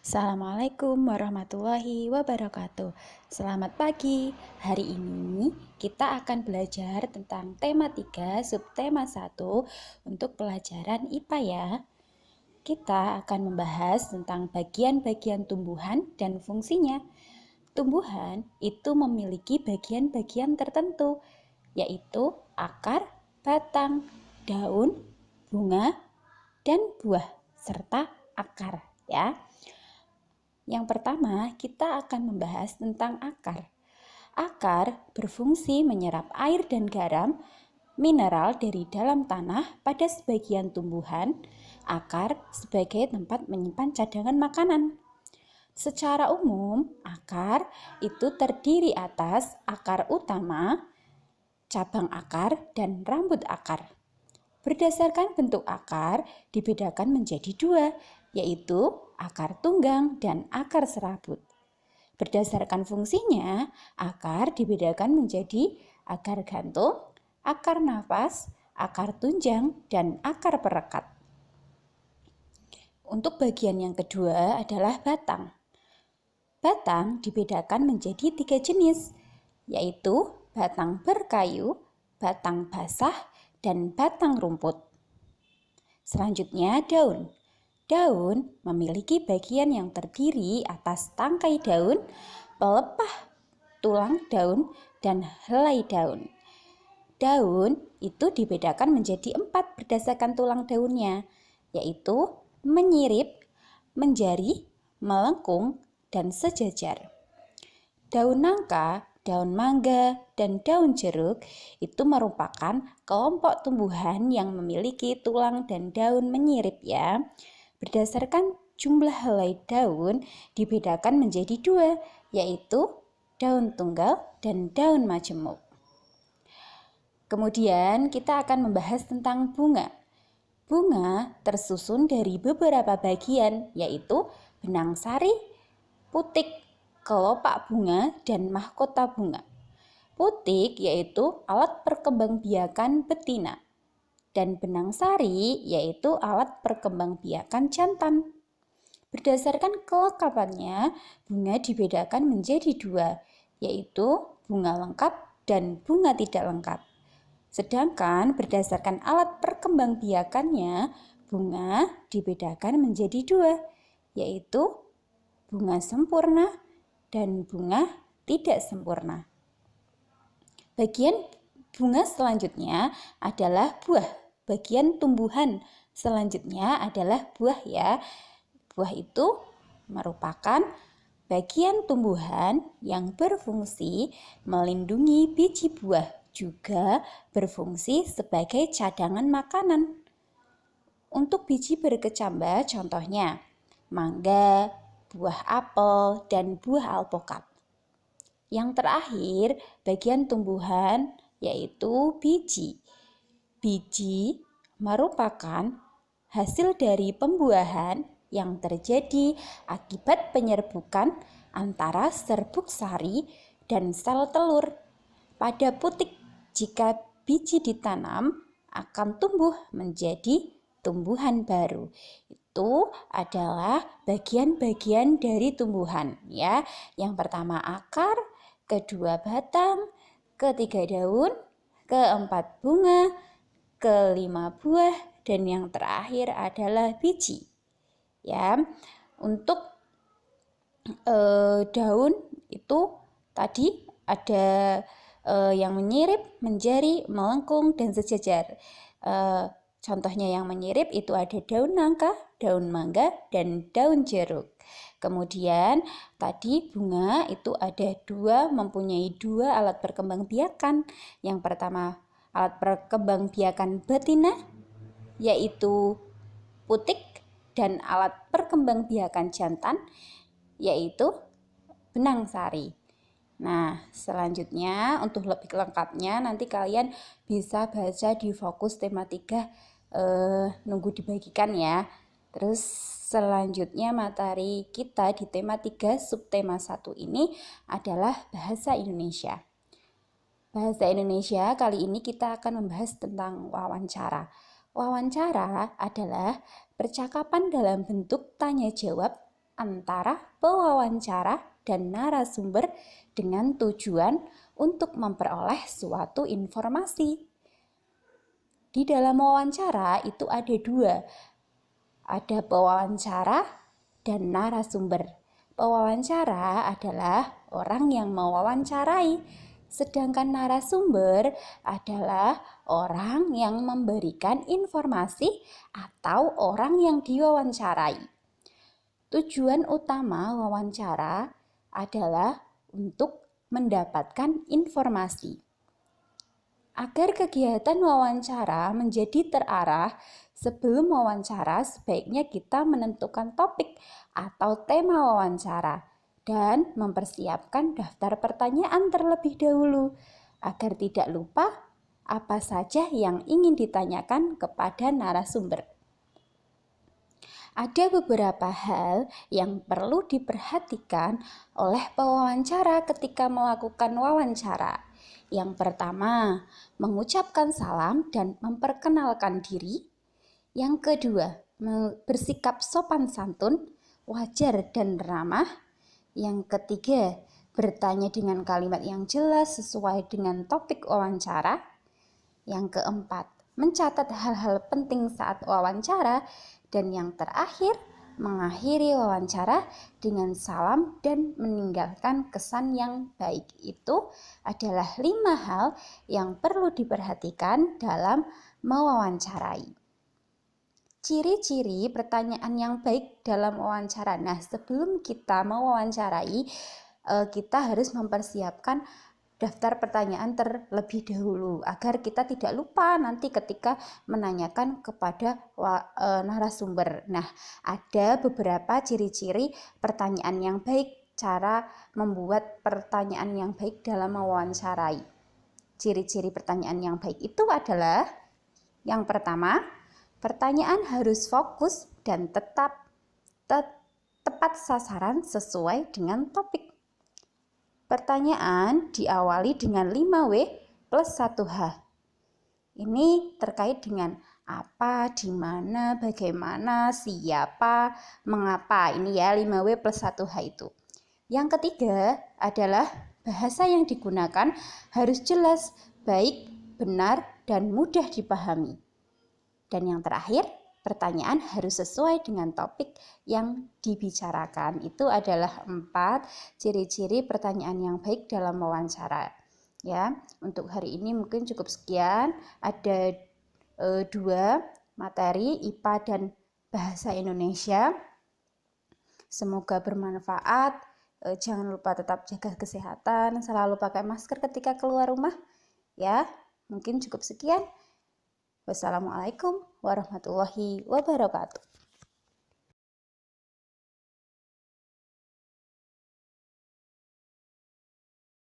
Assalamualaikum warahmatullahi wabarakatuh. Selamat pagi. Hari ini kita akan belajar tentang tema 3, subtema 1 untuk pelajaran IPA ya. Kita akan membahas tentang bagian-bagian tumbuhan dan fungsinya. Tumbuhan itu memiliki bagian-bagian tertentu, yaitu akar, batang, daun, bunga, dan buah, serta akar ya. Yang pertama, kita akan membahas tentang akar. Akar berfungsi menyerap air dan garam, mineral dari dalam tanah pada sebagian tumbuhan. Akar sebagai tempat menyimpan cadangan makanan. Secara umum, akar itu terdiri atas akar utama, cabang akar, dan rambut akar. Berdasarkan bentuk akar, dibedakan menjadi dua, yaitu akar tunggang dan akar serabut. Berdasarkan fungsinya, akar dibedakan menjadi akar gantung, akar nafas, akar tunjang, dan akar perekat. Untuk bagian yang kedua adalah batang. Batang dibedakan menjadi 3 jenis, yaitu batang berkayu, batang basah, dan batang rumput. Selanjutnya daun. Daun memiliki bagian yang terdiri atas tangkai daun, pelepah tulang daun, dan helai daun. Daun itu dibedakan menjadi 4 berdasarkan tulang daunnya, yaitu menyirip, menjari, melengkung, dan sejajar. Daun nangka, daun mangga, dan daun jeruk itu merupakan kelompok tumbuhan yang memiliki tulang dan daun menyirip ya. Berdasarkan jumlah helai daun dibedakan menjadi 2, yaitu daun tunggal dan daun majemuk. Kemudian kita akan membahas tentang bunga. Bunga tersusun dari beberapa bagian, yaitu benang sari, putik, kelopak bunga, dan mahkota bunga. Putik yaitu alat perkembangbiakan betina, dan benang sari yaitu alat perkembangbiakan jantan. Berdasarkan kelengkapannya, bunga dibedakan menjadi 2, yaitu bunga lengkap dan bunga tidak lengkap. Sedangkan berdasarkan alat perkembangbiakannya, bunga dibedakan menjadi 2, yaitu bunga sempurna dan bunga tidak sempurna. Bagian bunga selanjutnya adalah buah. Bagian tumbuhan selanjutnya adalah buah ya. Buah itu merupakan bagian tumbuhan yang berfungsi melindungi biji buah, juga berfungsi sebagai cadangan makanan. Untuk biji berkecambah contohnya mangga, buah apel, dan buah alpukat. Yang terakhir, bagian tumbuhan yaitu biji. Biji merupakan hasil dari pembuahan yang terjadi akibat penyerbukan antara serbuk sari dan sel telur. Pada putik, jika biji ditanam akan tumbuh menjadi tumbuhan baru. Itu adalah bagian-bagian dari tumbuhan ya. Yang pertama akar, kedua batang, ketiga daun, keempat bunga, kelima buah, dan yang terakhir adalah biji. Ya, untuk daun itu tadi ada yang menyirip, menjari, melengkung, dan sejajar. Contohnya yang menyirip itu ada daun nangka, daun mangga, dan daun jeruk. Kemudian tadi bunga itu mempunyai 2 alat perkembangbiakan. Yang pertama alat perkembangbiakan betina yaitu putik, dan alat perkembangbiakan jantan yaitu benang sari. Nah, selanjutnya untuk lebih lengkapnya nanti kalian bisa baca di fokus tema 3 nunggu dibagikan ya. Terus selanjutnya materi kita di tema 3 subtema 1 ini adalah bahasa Indonesia. Bahasa Indonesia kali ini kita akan membahas tentang wawancara. Wawancara adalah percakapan dalam bentuk tanya jawab antara pewawancara dan narasumber dengan tujuan untuk memperoleh suatu informasi. Di dalam wawancara itu ada dua, ada pewawancara dan narasumber. Pewawancara adalah orang yang mewawancarai, sedangkan narasumber adalah orang yang memberikan informasi atau orang yang diwawancarai. Tujuan utama wawancara adalah untuk mendapatkan informasi. Agar kegiatan wawancara menjadi terarah, sebelum wawancara sebaiknya kita menentukan topik atau tema wawancara dan mempersiapkan daftar pertanyaan terlebih dahulu agar tidak lupa apa saja yang ingin ditanyakan kepada narasumber. Ada beberapa hal yang perlu diperhatikan oleh pewawancara ketika melakukan wawancara. Yang pertama, mengucapkan salam dan memperkenalkan diri. Yang kedua, bersikap sopan santun, wajar dan ramah. Yang ketiga, bertanya dengan kalimat yang jelas sesuai dengan topik wawancara. Yang keempat, mencatat hal-hal penting saat wawancara. Dan yang terakhir, mengakhiri wawancara dengan salam dan meninggalkan kesan yang baik. Itu adalah 5 hal yang perlu diperhatikan dalam mewawancarai. Ciri-ciri pertanyaan yang baik dalam wawancara. Nah, sebelum kita mewawancarai, kita harus mempersiapkan daftar pertanyaan terlebih dahulu agar kita tidak lupa nanti ketika menanyakan kepada narasumber. Nah, ada beberapa ciri-ciri pertanyaan yang baik, cara membuat pertanyaan yang baik dalam mewawancarai. Ciri-ciri pertanyaan yang baik itu adalah yang pertama, pertanyaan harus fokus dan tepat sasaran sesuai dengan topik. Pertanyaan diawali dengan 5W plus 1H. Ini terkait dengan apa, di mana, bagaimana, siapa, mengapa. Ini ya 5W plus 1H itu. Yang ketiga adalah bahasa yang digunakan harus jelas, baik, benar, dan mudah dipahami. Dan yang terakhir, pertanyaan harus sesuai dengan topik yang dibicarakan. Itu adalah 4 ciri-ciri pertanyaan yang baik dalam wawancara. Ya, untuk hari ini mungkin cukup sekian. Ada 2 materi, IPA dan Bahasa Indonesia. Semoga bermanfaat. Jangan lupa tetap jaga kesehatan, selalu pakai masker ketika keluar rumah. Ya, mungkin cukup sekian. Wassalamualaikum warahmatullahi wabarakatuh.